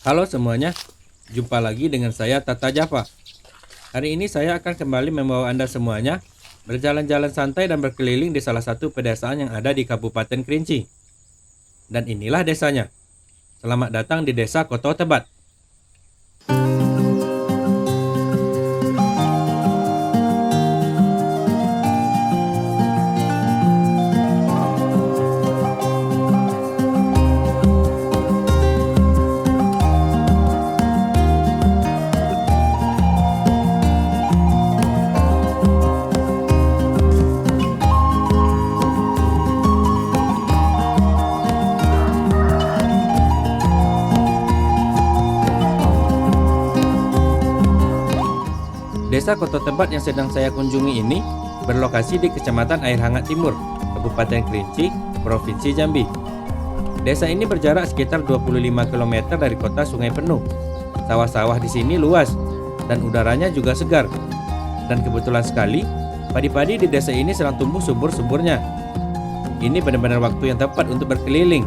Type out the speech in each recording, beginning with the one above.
Halo semuanya, jumpa lagi dengan saya Tata Java. Hari ini saya akan kembali membawa Anda semuanya berjalan-jalan santai dan berkeliling di salah satu pedesaan yang ada di Kabupaten Kerinci. Dan inilah desanya. Selamat datang di Desa Koto Tebat. Desa Koto Tebat yang sedang saya kunjungi ini berlokasi di Kecamatan Air Hangat Timur, Kabupaten Kerinci, Provinsi Jambi. Desa ini berjarak sekitar 25 km dari kota Sungai Penuh. Sawah-sawah di sini luas dan udaranya juga segar. Dan kebetulan sekali, padi-padi di desa ini sedang tumbuh subur-suburnya. Ini benar-benar waktu yang tepat untuk berkeliling.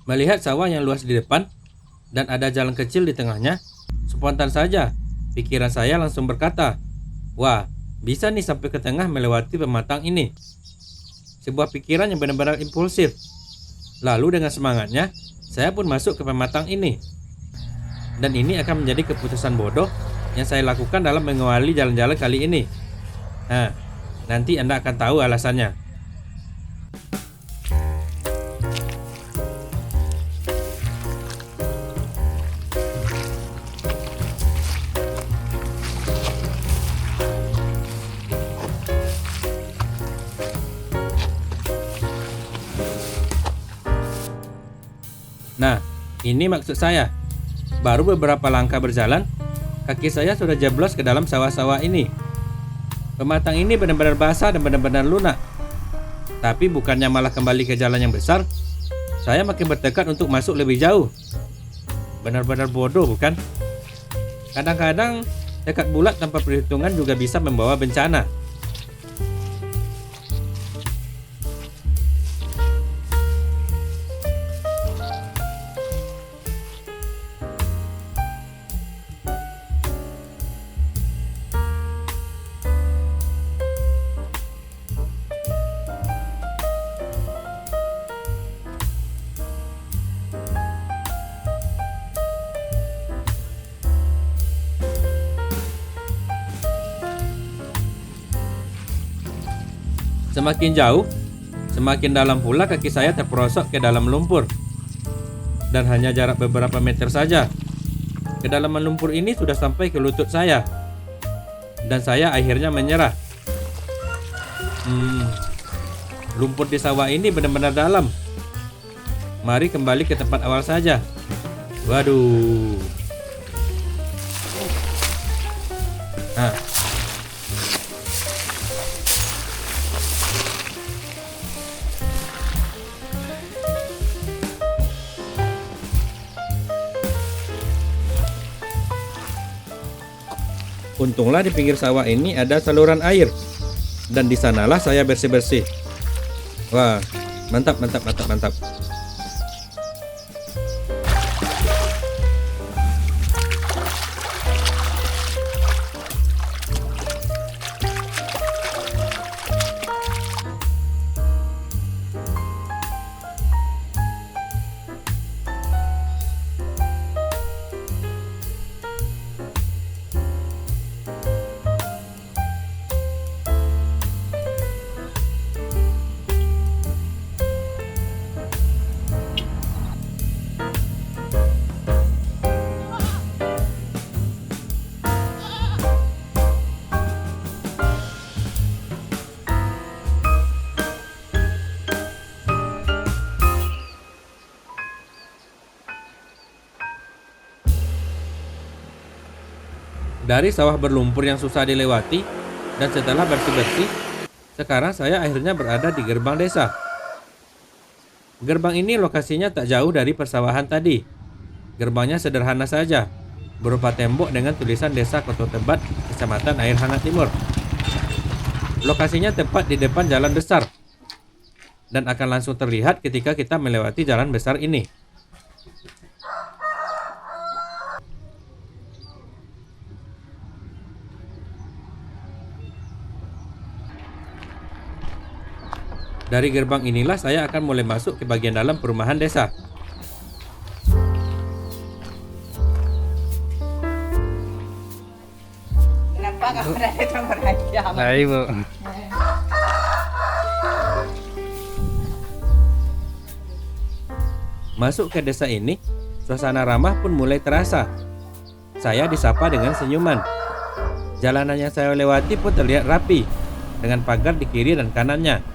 Melihat sawah yang luas di depan dan ada jalan kecil di tengahnya, spontan saja pikiran saya langsung berkata, "Wah, bisa nih sampai ke tengah melewati pematang ini." Sebuah pikiran yang benar-benar impulsif. Lalu dengan semangatnya, saya pun masuk ke pematang ini. Dan ini akan menjadi keputusan bodoh yang saya lakukan dalam mengawali jalan-jalan kali ini. Nah, nanti Anda akan tahu alasannya. Nah, ini maksud saya. Baru beberapa langkah berjalan, kaki saya sudah jeblos ke dalam sawah-sawah ini. Pematang ini benar-benar basah dan benar-benar lunak. Tapi bukannya malah kembali ke jalan yang besar, saya makin bertekad untuk masuk lebih jauh. Benar-benar bodoh, bukan? Kadang-kadang tekad bulat tanpa perhitungan juga bisa membawa bencana. Semakin jauh, semakin dalam pula kaki saya terperosok ke dalam lumpur. Dan hanya jarak beberapa meter saja. Kedalaman lumpur ini sudah sampai ke lutut saya. Dan saya akhirnya menyerah. Lumpur di sawah ini benar-benar dalam. Mari kembali ke tempat awal saja. Waduh. Nah, untunglah di pinggir sawah ini ada saluran air. Dan di sanalah saya bersih-bersih. Wah, mantap. Dari sawah berlumpur yang susah dilewati, dan setelah bersih-bersih, sekarang saya akhirnya berada di gerbang desa. Gerbang ini lokasinya tak jauh dari persawahan tadi. Gerbangnya sederhana saja, berupa tembok dengan tulisan Desa Koto Tebat, Kecamatan Air Hangat Timur. Lokasinya tepat di depan jalan besar, dan akan langsung terlihat ketika kita melewati jalan besar ini. Dari gerbang inilah saya akan mulai masuk ke bagian dalam perumahan desa. Kenapa kamu ada di nomor aja? Nah, Ibu. Masuk ke desa ini, suasana ramah pun mulai terasa. Saya disapa dengan senyuman. Jalanan yang saya lewati pun terlihat rapi, dengan pagar di kiri dan kanannya.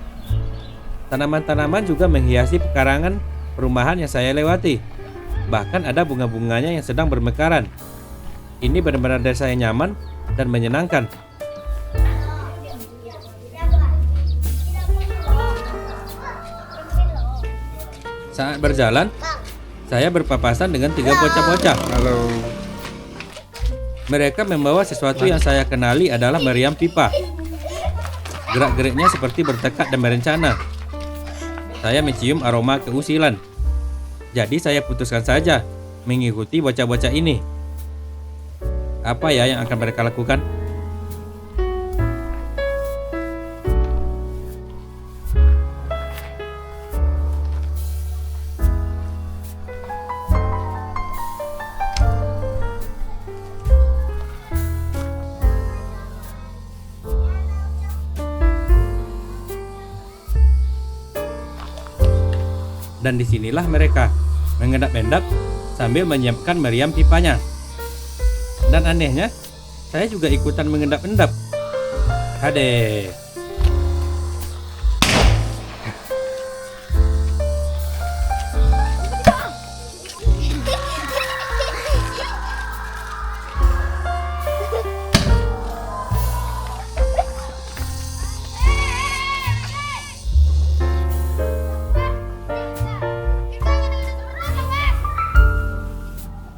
Tanaman-tanaman juga menghiasi pekarangan perumahan yang saya lewati. Bahkan ada bunga-bunganya yang sedang bermekaran. Ini benar-benar desa yang nyaman dan menyenangkan. Saat berjalan, saya berpapasan dengan 3 bocah-bocah. Halo. Mereka membawa sesuatu yang saya kenali adalah meriam pipa. Gerak-geriknya seperti bertekad dan berencana. Saya mencium aroma keusilan. Jadi saya putuskan saja mengikuti bocah-bocah ini. Apa ya yang akan mereka lakukan? Dan disinilah mereka mengendap-endap sambil menyiapkan meriam pipanya. Dan anehnya, saya juga ikutan mengendap-endap. Ade.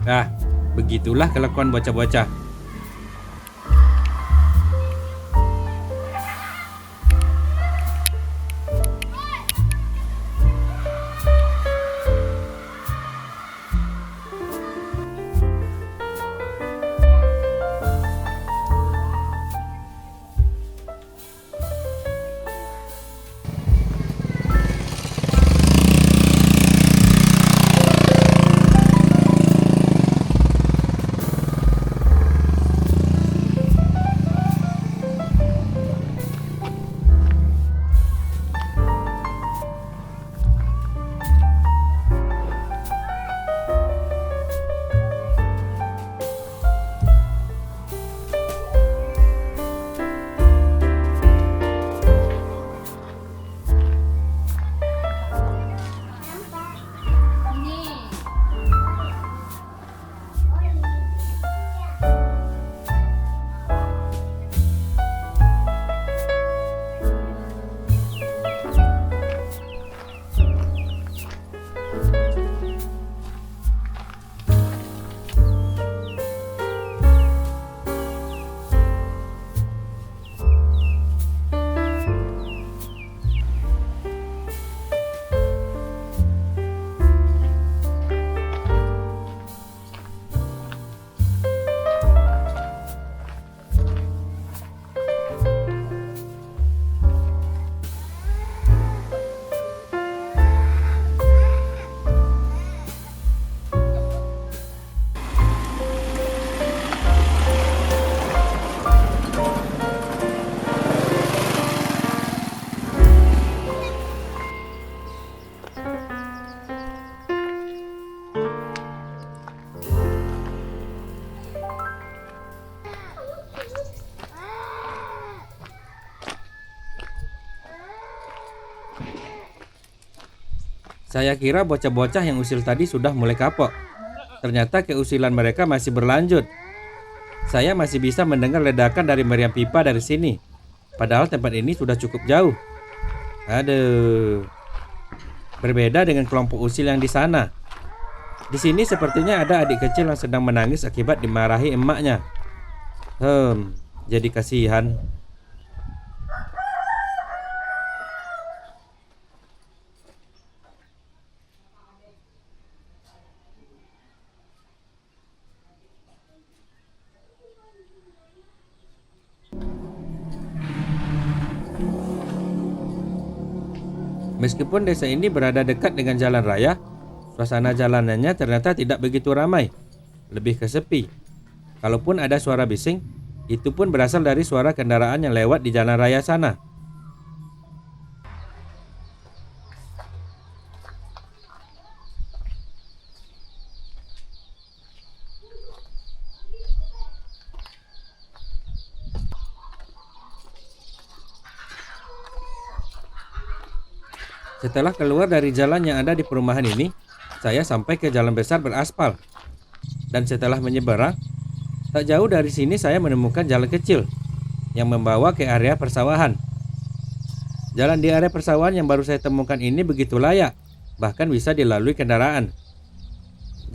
Nah, begitulah kelakuan bocah-bocah. Saya kira bocah-bocah yang usil tadi sudah mulai kapok. Ternyata keusilan mereka masih berlanjut. Saya masih bisa mendengar ledakan dari meriam pipa dari sini. Padahal tempat ini sudah cukup jauh. Aduh. Berbeda dengan kelompok usil yang di sana. Di sini sepertinya ada adik kecil yang sedang menangis akibat dimarahi emaknya. Jadi kasihan. Meskipun desa ini berada dekat dengan jalan raya, suasana jalanannya ternyata tidak begitu ramai, lebih ke sepi. Kalaupun ada suara bising, itu pun berasal dari suara kendaraan yang lewat di jalan raya sana. Setelah keluar dari jalan yang ada di perumahan ini, saya sampai ke jalan besar beraspal. Dan setelah menyeberang, tak jauh dari sini saya menemukan jalan kecil yang membawa ke area persawahan. Jalan di area persawahan yang baru saya temukan ini begitu layak, bahkan bisa dilalui kendaraan.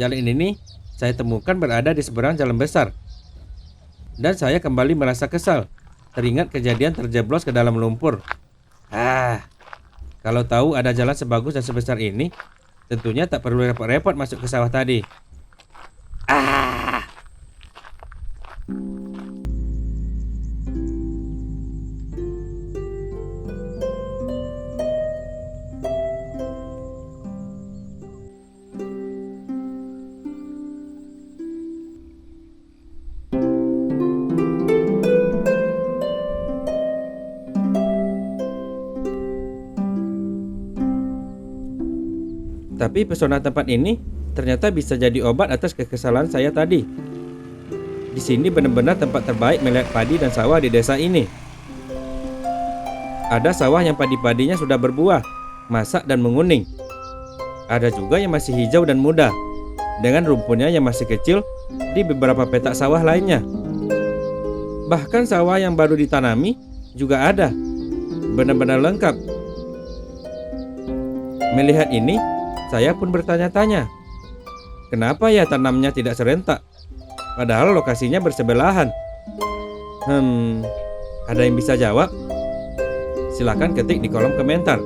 Jalan ini saya temukan berada di seberang jalan besar. Dan saya kembali merasa kesal, teringat kejadian terjeblos ke dalam lumpur. Kalau tahu ada jalan sebagus dan sebesar ini, tentunya tak perlu repot-repot masuk ke sawah tadi. Tapi pesona tempat ini ternyata bisa jadi obat atas kekesalan saya tadi. Di sini benar-benar tempat terbaik melihat padi dan sawah di desa ini. Ada sawah yang padi-padinya sudah berbuah, masak dan menguning. Ada juga yang masih hijau dan muda, dengan rumputnya yang masih kecil di beberapa petak sawah lainnya. Bahkan sawah yang baru ditanami juga ada, benar-benar lengkap. Melihat ini, saya pun bertanya-tanya, kenapa ya tanamnya tidak serentak? Padahal lokasinya bersebelahan. Ada yang bisa jawab? Silakan ketik di kolom komentar.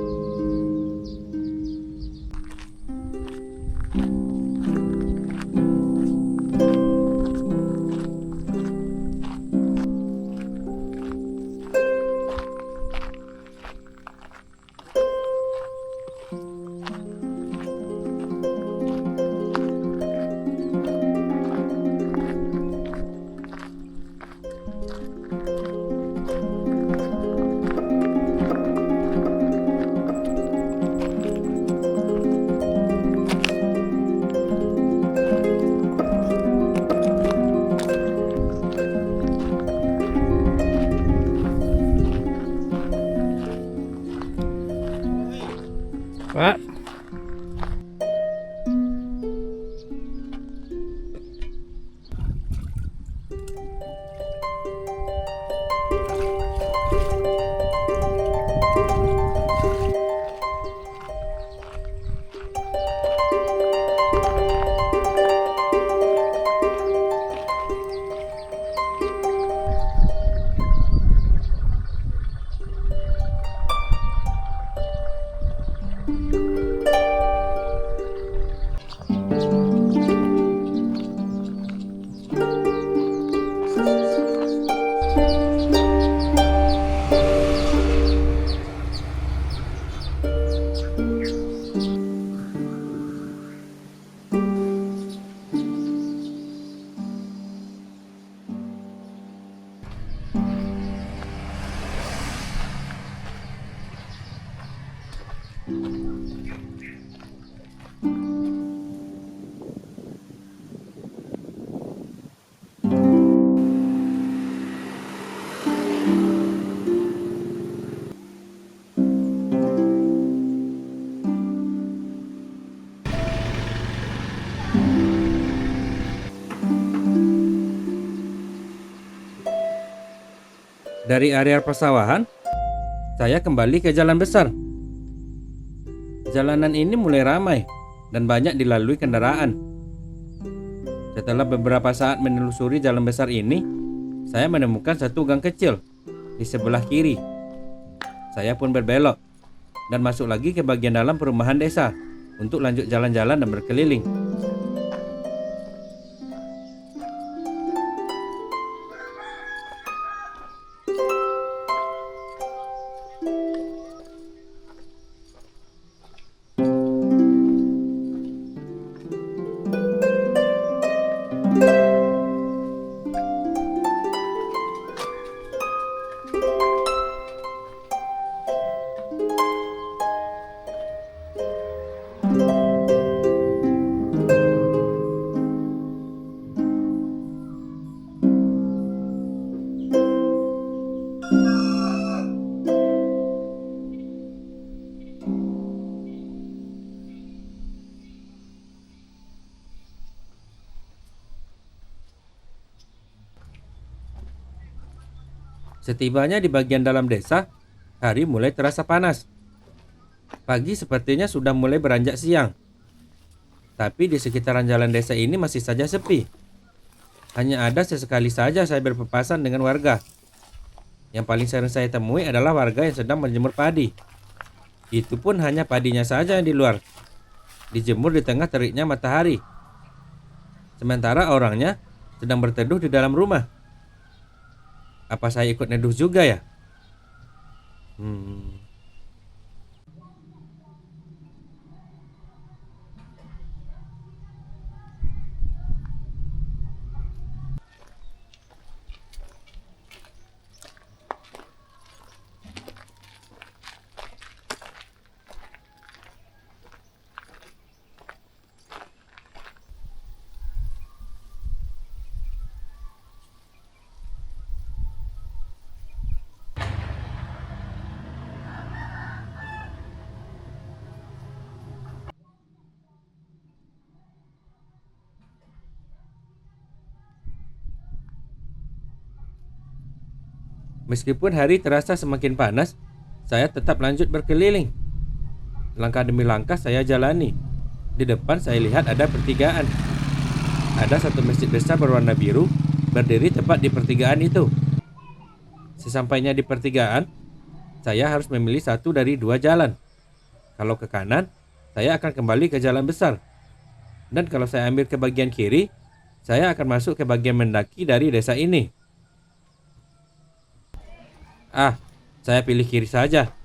Pak, Dari area persawahan, saya kembali ke jalan besar. Jalanan ini mulai ramai dan banyak dilalui kendaraan. Setelah beberapa saat menelusuri jalan besar ini, saya menemukan satu gang kecil di sebelah kiri. Saya pun berbelok dan masuk lagi ke bagian dalam perumahan desa untuk lanjut jalan-jalan dan berkeliling. Setibanya di bagian dalam desa, hari mulai terasa panas. Pagi sepertinya sudah mulai beranjak siang. Tapi di sekitaran jalan desa ini masih saja sepi. Hanya ada sesekali saja saya berpapasan dengan warga. Yang paling sering saya temui adalah warga yang sedang menjemur padi. Itu pun hanya padinya saja yang di luar, dijemur di tengah teriknya matahari. Sementara orangnya sedang berteduh di dalam rumah. Apa saya ikut neduh juga ya? Meskipun hari terasa semakin panas, saya tetap lanjut berkeliling. Langkah demi langkah saya jalani. Di depan saya lihat ada pertigaan. Ada satu masjid besar berwarna biru berdiri tepat di pertigaan itu. Sesampainya di pertigaan, saya harus memilih satu dari dua jalan. Kalau ke kanan, saya akan kembali ke jalan besar. Dan kalau saya ambil ke bagian kiri, saya akan masuk ke bagian mendaki dari desa ini. Saya pilih kiri saja.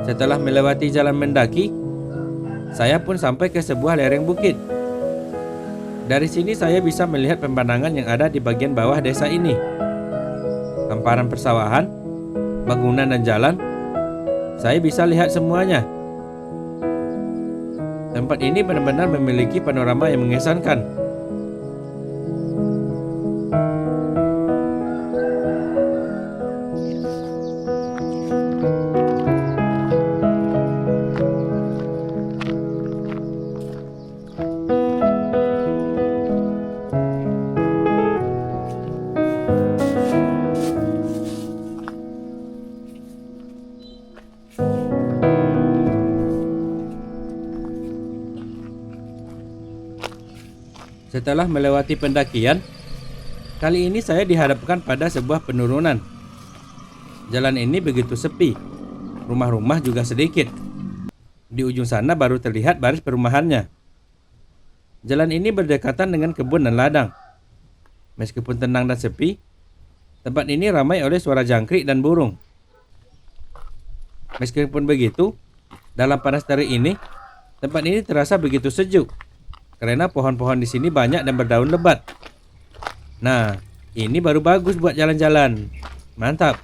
Setelah melewati jalan mendaki, saya pun sampai ke sebuah lereng bukit. Dari sini saya bisa melihat pemandangan yang ada di bagian bawah desa ini. Hamparan persawahan, bangunan dan jalan, saya bisa lihat semuanya. Tempat ini benar-benar memiliki panorama yang mengesankan. Setelah melewati pendakian, kali ini saya dihadapkan pada sebuah penurunan. Jalan ini begitu sepi, rumah-rumah juga sedikit. Di ujung sana baru terlihat baris perumahannya. Jalan ini berdekatan dengan kebun dan ladang. Meskipun tenang dan sepi, tempat ini ramai oleh suara jangkrik dan burung. Meskipun begitu, dalam panas terik ini, tempat ini terasa begitu sejuk. Karena pohon-pohon di sini banyak dan berdaun lebat. Nah, ini baru bagus buat jalan-jalan. Mantap.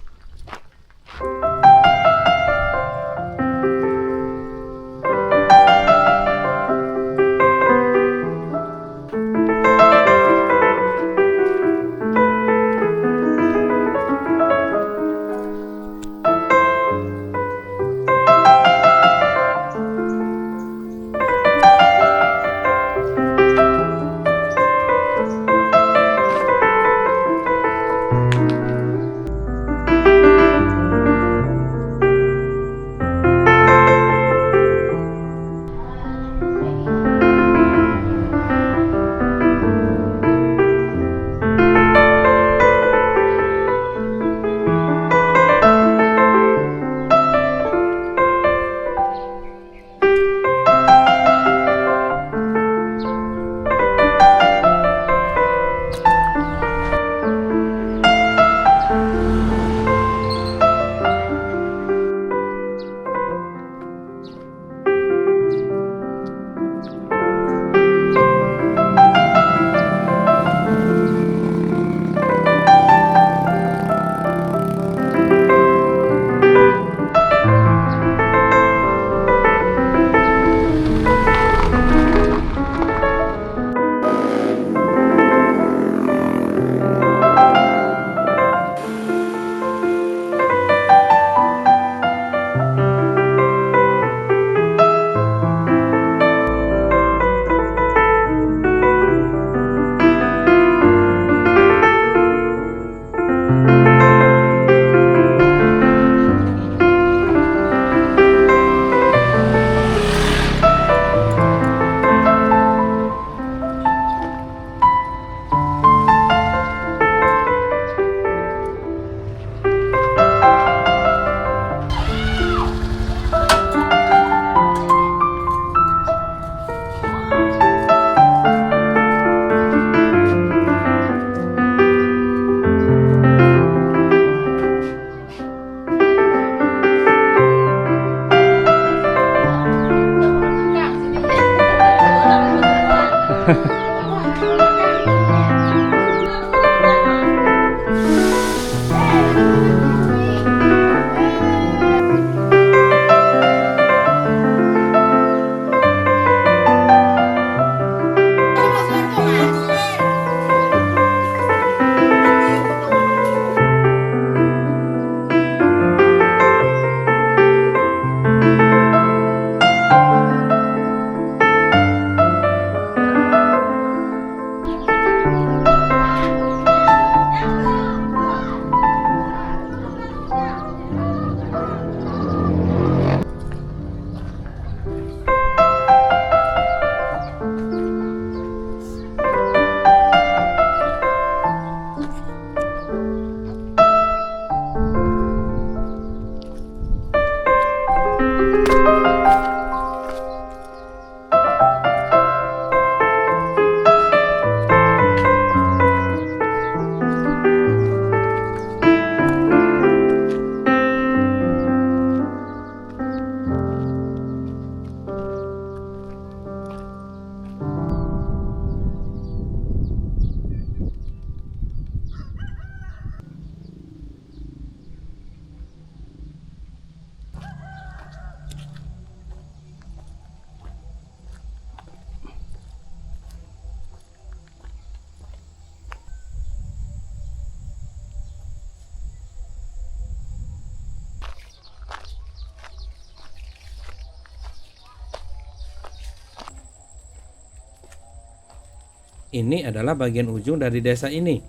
Ini adalah bagian ujung dari desa ini.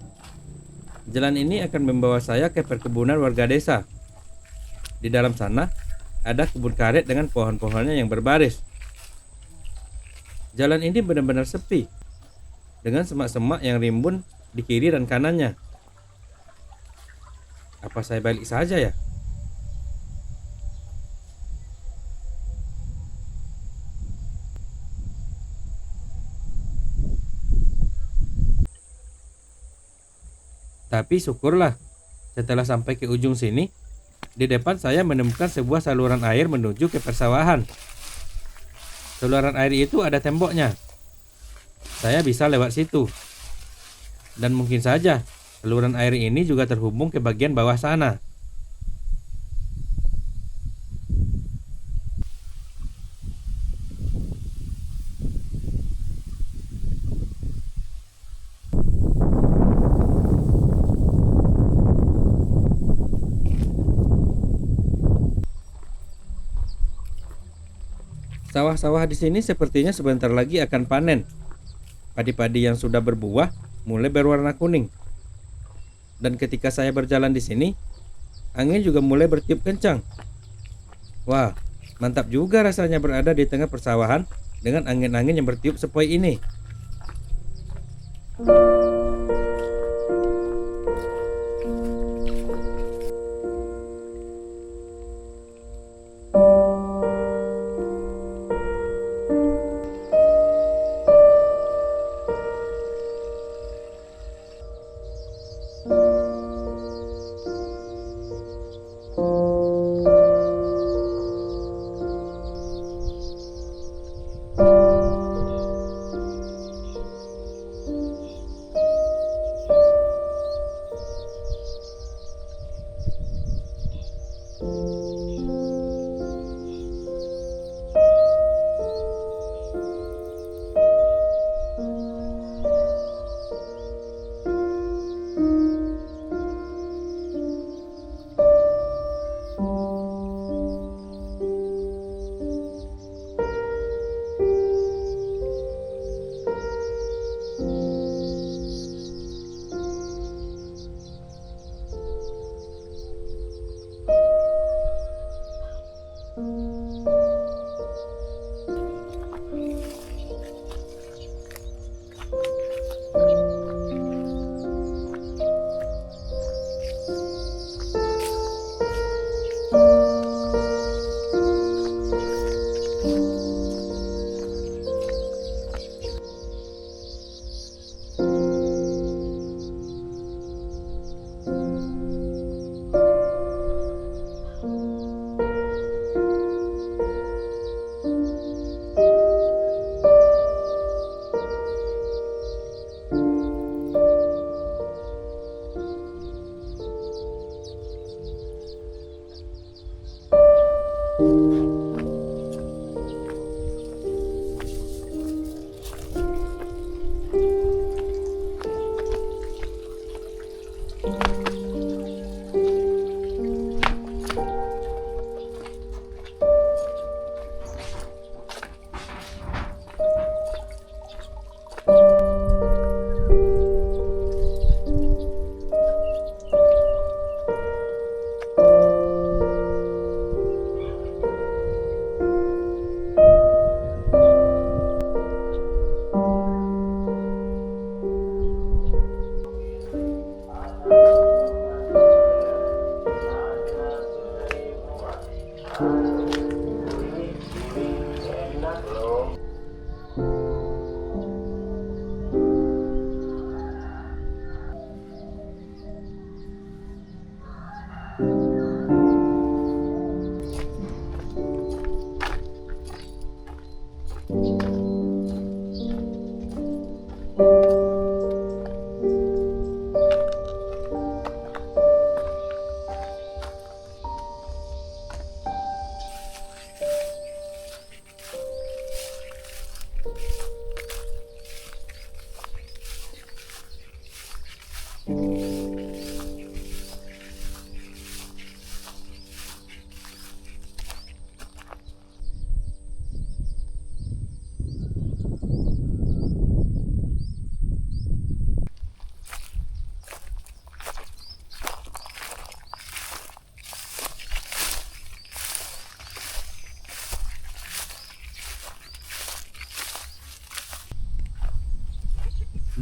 Jalan ini akan membawa saya ke perkebunan warga desa. Di dalam sana ada kebun karet dengan pohon-pohonnya yang berbaris. Jalan ini benar-benar sepi, dengan semak-semak yang rimbun di kiri dan kanannya. Apa saya balik saja ya? Tapi syukurlah, setelah sampai ke ujung sini, di depan saya menemukan sebuah saluran air menuju ke persawahan. Saluran air itu ada temboknya. Saya bisa lewat situ. Dan mungkin saja saluran air ini juga terhubung ke bagian bawah sana. Sawah-sawah di sini sepertinya sebentar lagi akan panen. Padi-padi yang sudah berbuah mulai berwarna kuning. Dan ketika saya berjalan di sini, angin juga mulai bertiup kencang. Wah, mantap juga rasanya berada di tengah persawahan dengan angin-angin yang bertiup sepoi ini.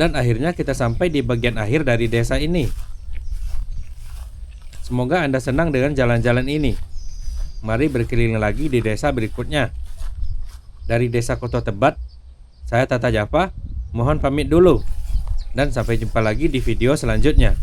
Dan akhirnya kita sampai di bagian akhir dari desa ini. Semoga Anda senang dengan jalan-jalan ini. Mari berkeliling lagi di desa berikutnya. Dari desa Koto Tebat, saya Tata Java, mohon pamit dulu. Dan sampai jumpa lagi di video selanjutnya.